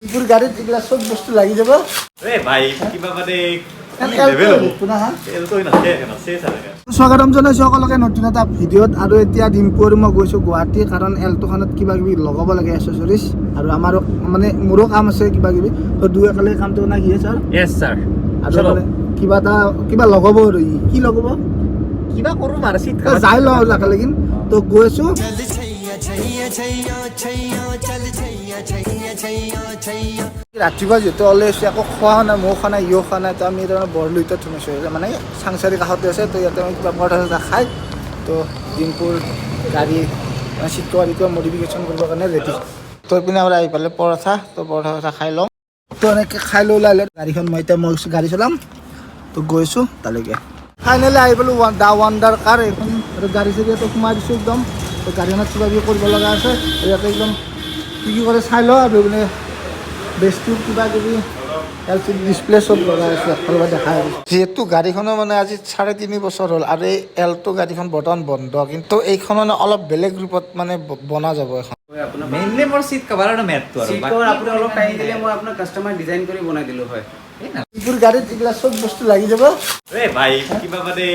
ইপুর গাড়িত এগুলা সব বস্তু লাগি যাব এ ভাই কিবা মানে স্বাগতম জনাইছোঁ সকলোকে নতুন এটা ভিডিঅ'ত। আৰু এতিয়া ডিম্পুৰ মই গৈছোঁ গুৱাহাটী, কাৰণ এল্টোখনত কিবা কিবি লগাব লাগে এচেচৰিজ, আৰু আমাৰো মানে মোৰো কাম আছে কিবা কিবি, তো দুই একেলগে কামটো না কি ছাৰ? Yes sir. আৰু মানে কিবা লগাব, আৰু কি লগাব কিবা কৰোঁ মাৰ চিট যাই লওঁ একেলগে। তো গৈছোঁ ৰাতিপুৱা যিহেতু ওলাই আছোঁ, একো খোৱা নাই, ময়ো খোৱা নাই, ইও খোৱা নাই। তো আমি তাৰমানে বৰলুইটত সোমাইছোঁ, মানে চাংচাৰি কাষতে আছে। তো ইয়াতে আমি কিবা পৰঠা চৰঠা খাই তো ডিম্পুৰ গাড়ী চিট কভাৰ মডিফিকেশ্যন কৰিবৰ কাৰণে ৰেডি। তো এইপিনে আমাৰ আহি পালে পৰঠা, তো পৰঠা চৰঠা খাই লওঁ। তো এনেকৈ খাই লৈ ওলাই গাড়ীখন মই গাড়ী চলাম। তো গৈছোঁ তালৈকে। ফাইনেলি আহি পালোঁ দা ৱাণ্ডাৰ কাৰ এইখন, আৰু গাড়ী চাড়ীটো সোমাই দিছোঁ একদম। তো গাড়ীখনত কিবা কিবি কৰিব লগা আছে, ইয়াতে একদম কি কৰে চাই লওঁ। আৰু মানে বেছটো কিবা কিবি এলচিডি ডিছপ্লে চব লগাই আছে, একফালৰ পৰা দেখা আৰু যিহেতু গাড়ীখনৰ মানে আজি 3.5 বছৰ হ'ল, আৰু এই এল্টো গাড়ীখন বৰ্তমান বন্ধ, কিন্তু এইখন মানে অলপ বেলেগ ৰূপত মানে বনা যাব এখন। মেইনলি মোৰ চিট কভাৰ আৰু মেটটো আৰু চিট কভাৰ আপুনি অলপ টাইম দিলে মই আপোনাক কাষ্টমাৰ ডিজাইন কৰি বনাই দিলোঁ হয়। ইপুৰ গাড়ীত এইগিলা চব বস্তু লাগি যাব। এ ভাই কিবা মানে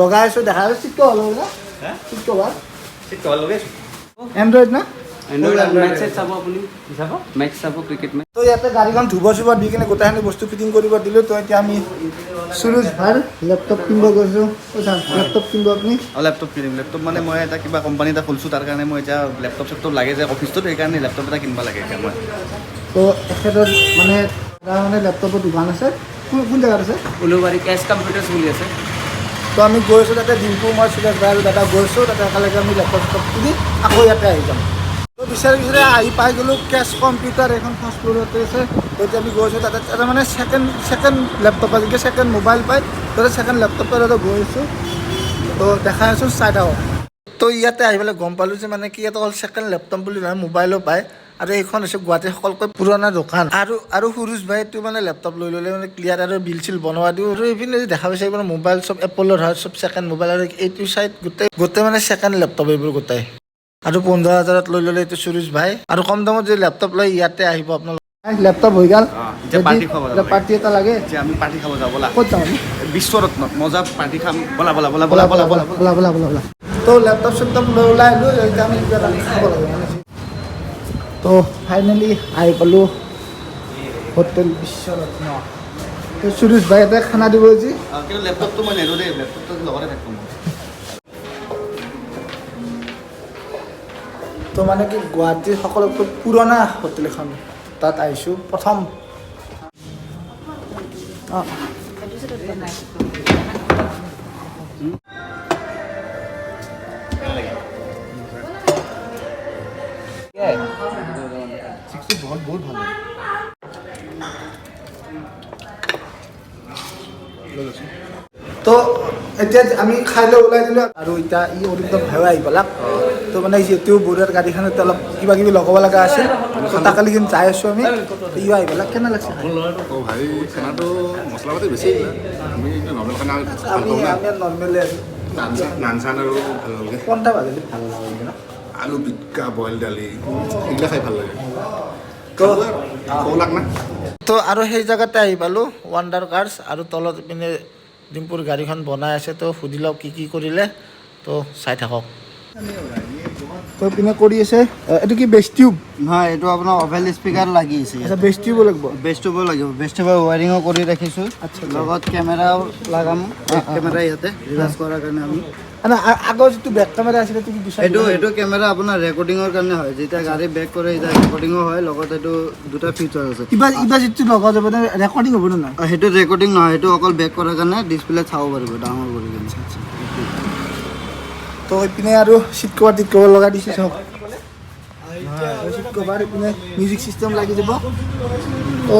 লগাই আছোঁ, দেখা আছে চিট কভাৰ লগাই চিট কভাৰ চিট কভাৰ লগাইছোঁ। এণ্ড্ৰইড না। এণ্ড্ৰইড মেক্স চাব আপুনি, চাব মেক্স চাব, ক্ৰিকেট মেক্স। তো ইয়াতে গাড়ীখন ধুব চুব দি কিনে গোটেইখিনি বস্তু ফিটিং কৰিব দিলোঁ। তো এতিয়া আমি সুৰুজ ভাৰ লেপটপ কিনিব গৈছোঁ। লেপটপ কিনিব আপুনি? লেপটপ কিনিম। লেপটপ মানে মই এটা কিবা কোম্পানী এটা খুলিছোঁ, তাৰ কাৰণে মই এতিয়া লেপটপ চেপটপ লাগে যে অফিচটোত, সেইকাৰণে লেপটপ এটা কিনিব লাগে এতিয়া মই। তো এখেতৰ মানে লেপটপৰ দোকান আছে, কোন জেগাত আছে? উলুবাৰী কেছ কম্পিউটাৰ্ছ বুলি আছে। তো আমি গৈছোঁ তাতে, ডিম্পু মই সুৰেশ ভাই আৰু দাদা গৈছোঁ তাতে, একেলগে আমি লেপটপ কিনি আকৌ ইয়াতে আহি যাম। তো বিচাৰি আহি পাই গ'লোঁ কেছ কম্পিউটাৰ, এখন ফাৰ্ষ্ট ফ্ল'ৰতে আছে। তো এতিয়া আমি গৈছোঁ তাতে মানে ছেকেণ্ড লেপটপ, আজিকালি ছেকেণ্ড মোবাইল পায়, তো ছেকেণ্ড লেপটপ তাতে গৈছোঁ। তো দেখাই আছোঁ, চাই থাকক। তো ইয়াতে আহি পেলাই গম পালোঁ যে মানে কি ইয়াতে অকল ছেকেণ্ড লেপটপ বুলি নহয়, মোবাইলো পায়। আৰু এইখন হৈছে গুৱাহাটীৰ সকলোতকৈ পুৰণা দোকান। আৰু সুৰুজ ভাইটো মানে লেপটপ লৈ ল'লে মানে ক্লিয়াৰ আৰু বিল চিল বনোৱা দিওঁ। আৰু এইপিনে দেখা পাইছে এইবোৰ মোবাইল চব এপলৰ হয়, চব ছেকেণ্ড মোবাইল। আৰু এইটো চাইড গোটেই মানে ছেকেণ্ড লেপটপ এইবোৰ গোটেই। আৰু 15,000 লৈ ল'লে এইটো সুৰুজ ভাই। আৰু কম দামত যদি লেপটপ লৈ ইয়াতে আহিব আপোনালোক। লেপটপ হৈ গ'ল, এতিয়া পাৰ্টি খাব যাব। পাৰ্টি এটা লাগে। এতিয়া আমি পাৰ্টি খাব যাব ব'লা। ক'ত যাম আমি? বিশ্বৰত্নত মজা পাৰ্টি খাম, ব'লা ব'লা ব'লা ব'লা ব'লা ব'লা ব'লা ব'লা ব'লা ব'লা ব'লা। তো লেপটপ চেপটপ লৈ ওলাই আহিলোঁ, এতিয়া আমি কিবা এটা খাব লাগে মানে। তো ফাইনেলি আহি পালোঁ হোটেল বিশ্বৰত্ন। তো সুৰুজ ভাই ইয়াতে খানা দিব আজি। কিন্তু লেপটপটো মই নেৰো দেই, লেপটপটো লগতে থাকিব মোৰ। তো মানে কি গুৱাহাটীৰ সকলোতকৈ পুৰণা হোটেল এখন, তাত আহিছোঁ প্ৰথম। অঁ বহুত ভাল। তো এতিয়া আমি খাই লৈ ওলাই দিলোঁ, আৰু এতিয়া ই অৰিন্দম ভাইও আহি পেলাক। তো মানে যিহেতু বৰুৱাৰ গাড়ীখনত অলপ কিবা কিবি লগাব লগা আছে, তো তাকালি কিন্তু যাই আছোঁ আমি। ইও আহি পেলাক। কেনে লাগছে? ভাই খানাটো মছলা পাতি বেছি আমি নৰ্মেল খানা আমি নৰ্মেলি আছোঁ। নান চান আৰু ভাল লাগে। কোনটা বাজিলে ভাল লাগে ন? আলু পিটিকা, বইল দালি এইবিলাক খাই ভাল লাগে। তো কৌলাক না তো আৰু সেই জেগাতে আহি পালোঁ, ৱাণ্ডাৰ কাৰ্ছ। আৰু তলত পিনে ডিম্পুৰ গাড়ীখন বনাই আছে। তো সুধি লওক কি কি কৰিলে, তো চাই থাকক। তো পিনে কৰি আছে, এইটো কি বেছ টিউব? নহয়, এইটো আপোনাৰ অভেল স্পীকাৰ লাগি আছে। আচ্ছা, বেছ টিউব লাগিব। বেছ টিউবো লাগিব। বেছ টিউবৰ ৱায়াৰিঙো কৰি ৰাখিছোঁ। আচ্ছা। লগত কেমেৰাও লগাম, কেমেৰা ইয়াতে ৰিভাৰ্ছ কৰাৰ কাৰণে আমি। মানে আগৰ যিটো বেক কেমেৰা আছিলে, এইটো কি বিচাৰি? এইটো কেমেৰা আপোনাৰ ৰেকৰ্ডিঙৰ কাৰণে হয়। যেতিয়া গাড়ী বেক কৰে এতিয়া ৰেকৰ্ডিঙো হয়, লগত এইটো দুটা ফিচাৰ আছে। ইবাৰ যিটো লগা যাব ৰেকৰ্ডিং হ'ব নে নাই? সেইটো ৰেকৰ্ডিং নহয়, সেইটো অকল বেক কৰাৰ কাৰণে ডিছপ্লে চাব পাৰিব ডাঙৰ কৰি কিনে। তো এইপিনে আৰু চিট কভাৰ টিট কভাৰ লগাই দিছে চব। চিট কভাৰ, এইপিনে মিউজিক চিষ্টেম লাগি যাব। তো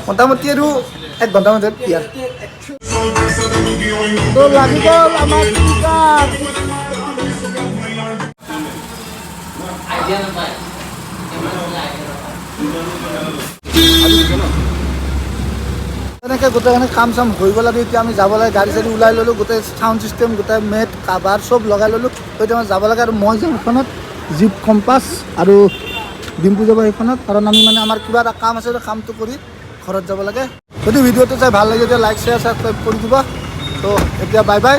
মোটামুটি আৰু 1 ঘণ্টামান যাত ইয়াৰ তো লাগি গ'ল আমাৰ স্পীকাৰ। এনেকৈ গোটেইখিনি কাম চাম হৈ গ'ল। আৰু এতিয়া আমি যাব লাগে, গাড়ী চাড়ী ওলাই ল'লোঁ, গোটেই চাউণ্ড চিষ্টেম, গোটেই মেট কাভাৰ চব লগাই ল'লোঁ। তো এতিয়া মই যাব লাগে, আৰু মই যাম এখনত জীপ কম্পাছ আৰু ডিম্পু যাব সেইখনত কাৰণ আমি মানে আমাৰ কিবা এটা কাম আছে কামটো কৰি ঘৰত যাব লাগে যদি ভিডিঅ'টো চাই ভাল লাগে তেতিয়া লাইক শ্বেয়াৰ ছাবস্ক্ৰাইব কৰি দিব তো এতিয়া বাই বাই